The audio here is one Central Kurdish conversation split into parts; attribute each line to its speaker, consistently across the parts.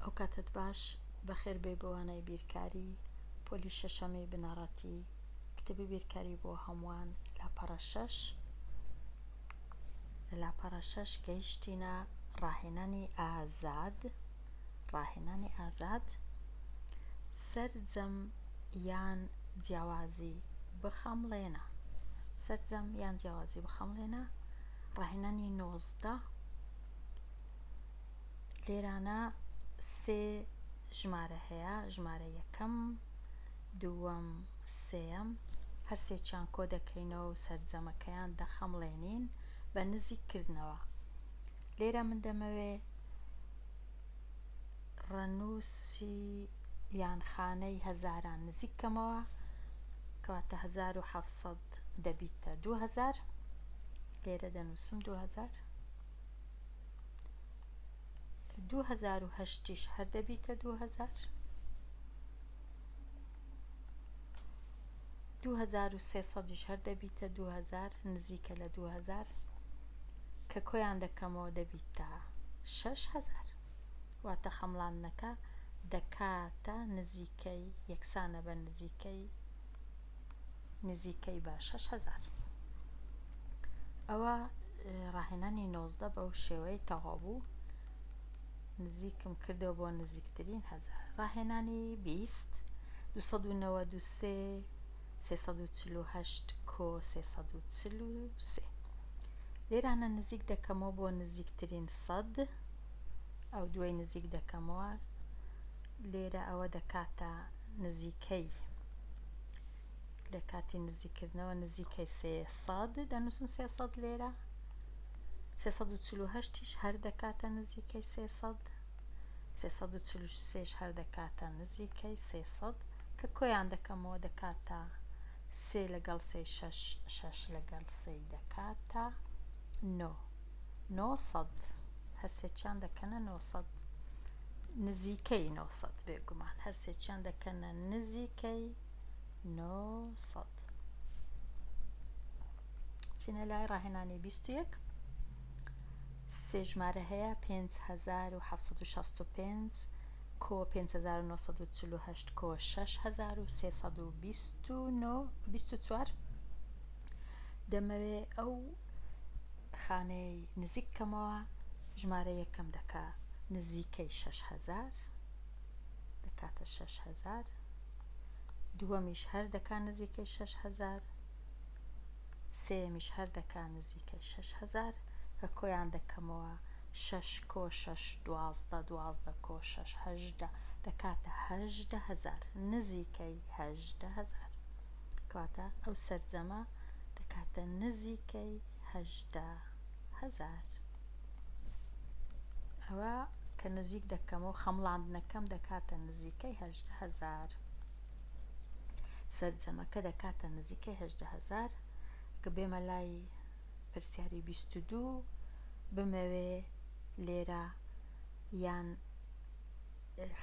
Speaker 1: ئەو کاتت باش بەخێر بێ بۆوانەی بیرکاری پۆلی شەشەمی بنەڕەتی کتێبی بیرکاری بۆ هەمووان لاپەڕە شەش گەیشتینە ڕاهێنانی ئازاد سەرجەم یان جیاوازی بخەمڵێنە ڕاهێنانی 19 لێرانە سێ ژمارە هەیە، ژمارە یەکەم، دووەم، سێەم، هەرسێکیان کۆ دەکەینەوە و سەرجەمەکەیان دەخەمڵێنین بە نزیککردنەوە. لێرە من دەمەوێ ڕەنووسی یان خانەی هەزاران نزیک بکەمەوە کەواتە 1700 دەبیتە 2000. لێرە دەنووسم 2000. 2008 هەر دەبیتە 2000. 2300 هەر دەبیتە 2000 نزیکە لە 2000 کە کۆیان دەکەمەوە دەبیتە 6000 واتە خەمڵاندنەکە دەکاتە نزیکەی یەکسانە بە نزیکەی بە 6000. ئەوە ڕاهێنانی 19 بەو شێوەیە تەواو بوو، نزیکم کردەوە بۆ نزیکترین هەزار. ڕاهێنانی 20 293 348 کۆ 343 لێرانە نزیک دەکەمەوە بۆ نزیکترین 100 ئەو دوای نزیک دەکەمەوە لێرە ئەوە دەکاتە نزیکەی لە کاتی نزیکردنەوە نزیکەی 300 دەنووسم 300 لێرە 348 هەر دەکاتە نزیکەی 300 343 هەر دەکاتە نزیکەی 300 کە کۆیان دەکەمەوە دەکاتە 3 لەگەڵ 3 6 لەگەڵ 3 دەکاتە 900 هەرسێکیان دەکەنە 900 نزیکەی 900 بێگومان هەرسێکیان دەکەنە نزیکەی 900. چینە لای ڕاهێنانی 21 سێ ژمارە هەیە 5765 کۆ 5948 کۆ 6324 دەمەوێ ئەو خانەی نزیک بکەمەوە ژمارە یەکەم دەکا نزیکەی 6000 دەکاتە 6000 دووەمیش هەر دەکا نزیکەی 6000 سێمیش هەر دەکا نزیکەی 6000 کە کۆیان دەکەمەوە 6 کۆ 6 12 12 کۆ 6 18 دەکاتە 18000 نزیکەی 18000 کەواتە ئەو سەرجەمە دەکاتە نزیکەی 18000. ئەوە کە نزیک دەکەمەوە خەمڵاندنەکەم دەکاتە نزیکەی 18000 سەرجەمەکە دەکاتە نزیکەی 18000 کە بێمە لای پرسیاری 22 بمەوێ لێرە یان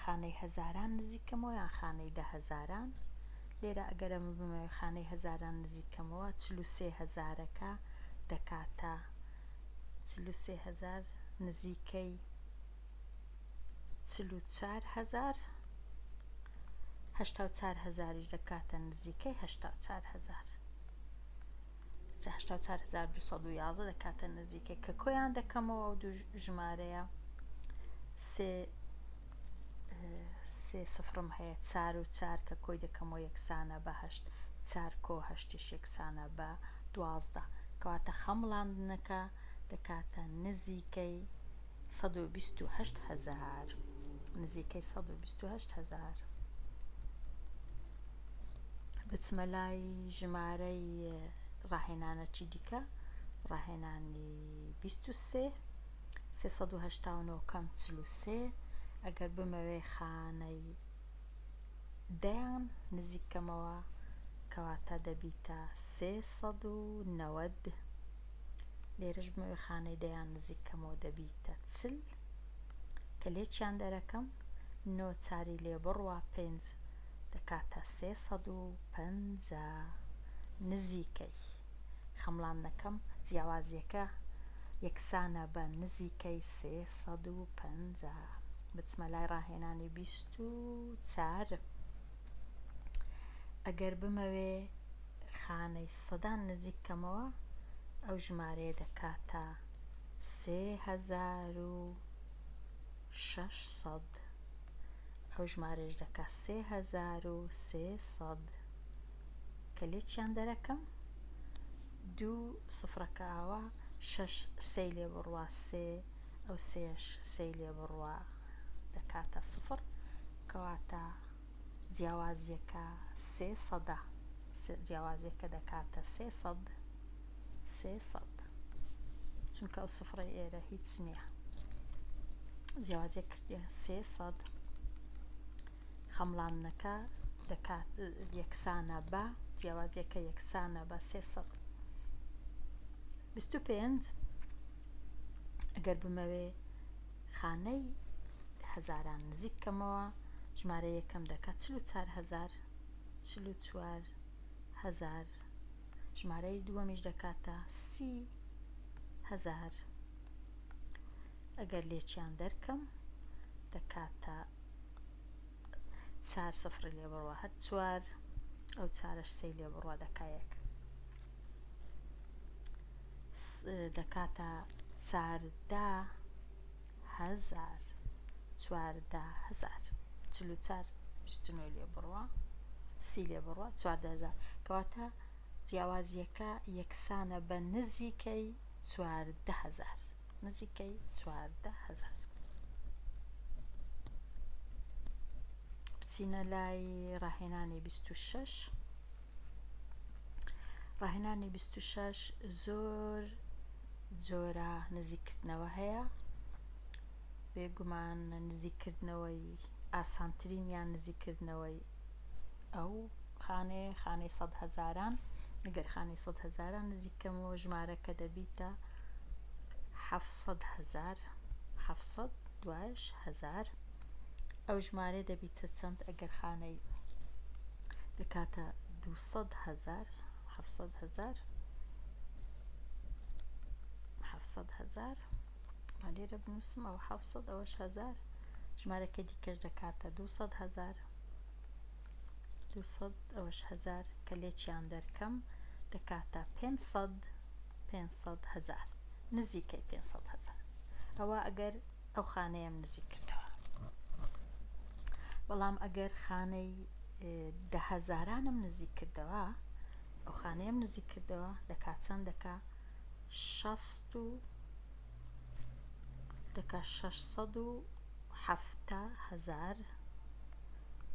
Speaker 1: خانەی هەزاران نزیکەمەوە یان خانەی 10000. لێرە ئەگەرە من بمەوێ خانەی هەزاران نزیکەمەوە 43000ەکە دەکاتە 43000 نزیکەی 44000 84000 دەکاتە نزیکەی 84000 84211 دەکاتە نزیکەی کە کۆیان دەکەمەوە ئەو دوو ژمارەیە سێ سفرم هەیە 4 و 4 کە کۆی دەکەمەوە یەکسانە بە 8 4 کۆ 8 یەکسانە بە 12 کەواتە خەمڵاندنەکە دەکاتە نزیکەی 128000 نزیکەی 128000. بچمە لای ژمارەی ڕاهێنانە چی دیکە ڕاهێنانی 23 389 کەم 43 ئەگەر بمەوێ خانەی دەیان نزیکەمەوە کەواتە دەبیتە 390 لێرەش بمەوێ خانەی دەیان نزیکەمەوە دەبیتە 40 کە لێکیان دەرەکەم 9 چاری لێ بڕوە 5 دەکاتە 350 نزیکەی خەمڵاندنەکەم جیاوازیەکە یەکسانە بە نزیکەی 350 بچمە لای ڕاهێنانی 24. ئەگەر بمەوێ خانەی سەدان نزیک بکەمەوە ئەو ژمارەیە دەکاتە 3600. ئەو ژمارەش دەکات 3300 کە لێکیان دەرەکەم دوو سفرەکە ئاوا 6 سێی لێ بڕوا 3 ئەو سێش سێی لێ بڕوا دەکاتە 0 کەواتە جیاوازیەکە 300 جیاوازیەکە دەکاتە 300 چونکە ئەو سفرەی ئێرە هیچ نییە جیاوازیە کردێ 300 خەمڵاندنەکە دەکات یەکسانە بە جیاوازیەکە یەکسانە بە 300. 25 ئەگەر بمەوێ خانەی هەزاران نزیک بکەمەوە ژمارە یەکەم دەکات 44000 44000 ژمارەی دووەمیش دەکاتە 30000 ئەگەر لێکیان دەرکەم دەکاتە 4 سفر لێ بڕوا هەر 4 ئەو 4ش سێی لێ بڕوا دەکا 1 دەکاتە 14000 44 29 لێ بڕوا 30 لێ بڕوا 14000 کەواتە جیاوازیەکە یەکسانە بە نزیکەی 14000 نزیکەی 14000. بچینە لای ڕاهێنانی 26. ڕاهێنانی 26 زۆر جۆرە نزیککردنەوە هەیە بێگومان نزیککردنەوەی ئاسانترین یان نزیککردنەوەی ئەو خانەی 100 هەزاران ئەگەر خانەی 100 هەزاران نزیکەمەوە ژمارەکە دەبیتە 700 هەزار 700 دوایش هەزار ئەو ژمارە دەبیتە چەند ئەگەر خانەی دەکاتە 200 هەزار 700 هەزار 700 هەزار لێرە بنووسم ئەو 700 ئەوەش هەزار ژمارەکە دیکەش دەکاتە 200 هەزار 200 ئەوەش هەزار کە لێکیان دەرکەم دەکاتە 500 هەزار نزیکەی 500 هەزار ئەوە ئەگەر ئەو خانەیەم نزیک کردەوە. بەڵام ئەگەر خانەی 10 هەزارانم نزیک کردەوە ئەو خانەیەم نزیک کردەوە دەکات چەند دەکا 670 هەزار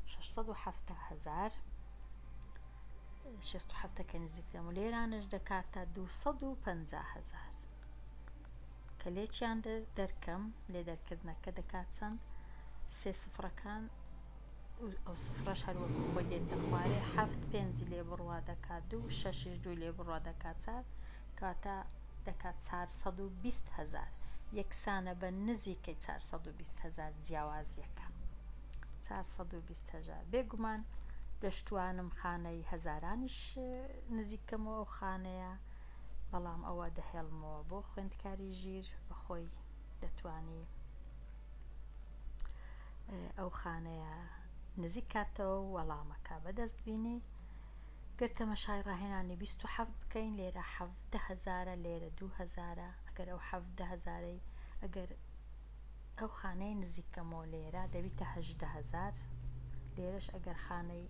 Speaker 1: 670 کە نزیکتەم و لێرانش دەکاتە 250 هەزار کە لێکیان دەرکەم لێ دەرکردنەکە دەکات چەند سێ سفرەکان ئەو سفرەش هەروەکو خۆی دێتە خوارێ 7 پێنجی لێ بڕوا دەکات 2 6ش 2 لێ بڕوا دەکات 4 کاتە دەکات 420 هەزار یەکسانە بە نزیکەی 420 هەزار جیاوازیەکە 420 هەزار بێگومان دەشتوانم خانەی هەزارانیش نزیکەمەوە ئەو خانەیە بەڵام ئەوە دەهێڵمەوە بۆ خوێندکاری ژیر بەخۆی دەتوانی ئەو خانەیە نزیک کاتەوە وەڵامەکە بەدەست بینی گەر تەمەشای ڕاهێنانی 27 بکەین لێرە 17000 لێرە 2000 ئەگەر ئەو 17000 ئەگەر ئەو خانەی نزیکەمەوە لێرە دەبیتە 18000 لێرەش ئەگەر خانەی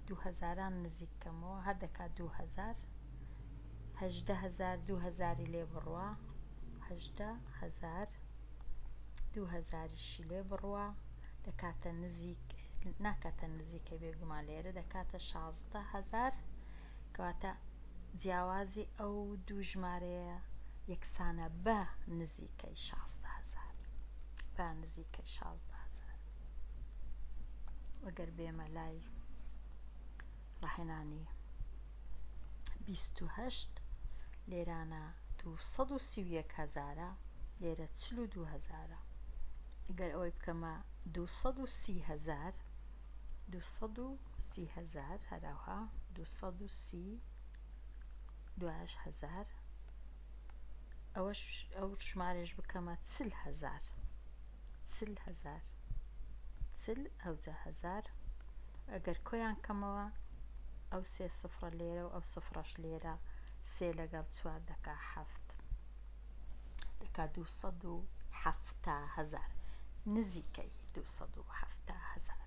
Speaker 1: 2000 نزیکەمەوە هەر دەکات 2000 18000 2000 لێ بڕوا 18000 2000 لێ بڕوا دەکاتە نزیک ناکاتە نزیکە بێگومان لێرە دەکاتە 16000 کەواتە جیاوازی ئەو دوو ژمارەیە یەکسانە بە نزیکەی 16000 بە نزیکەی 16000. وەگەر بێمە لای ڕاهێنانی 28 لێرانە 231000 لێرە 42000 ئەگەر ئەوەی بکەمە 230000 هەراوها 230 دوایش هەزار ئەو ژمارەش بکەمە 40000 40,000 40,000 ئەگەر کۆیان کەمەوە ئەو 3 سفرە لێرە و ئەو سفرەش لێرە 3 لەگەڵ 4 دەکا 7 دەکا 270,000 نزیکەی 270,000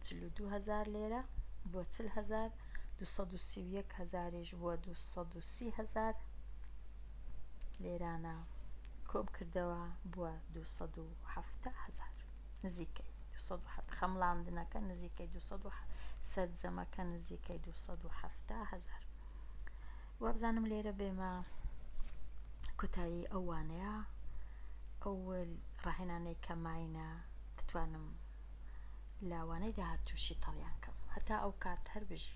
Speaker 1: 42,000 لێرە بۆ 40,000 231,000 بووە 230,000 لێرانە کۆم کردەوە بووە 270,000 نزیکەی 270 خەمڵاندنەکە نزیکەی 270 سەرجەمەکە نزیکەی 270,000 وابزانم لێرە بێمە کۆتایی ئەوانەیە ئەو ڕاهێنانەی کە ماینە دەتوانم لاوانەی داهاتووشی تەڵیان کەم هەتا ئەو کات هەر بژی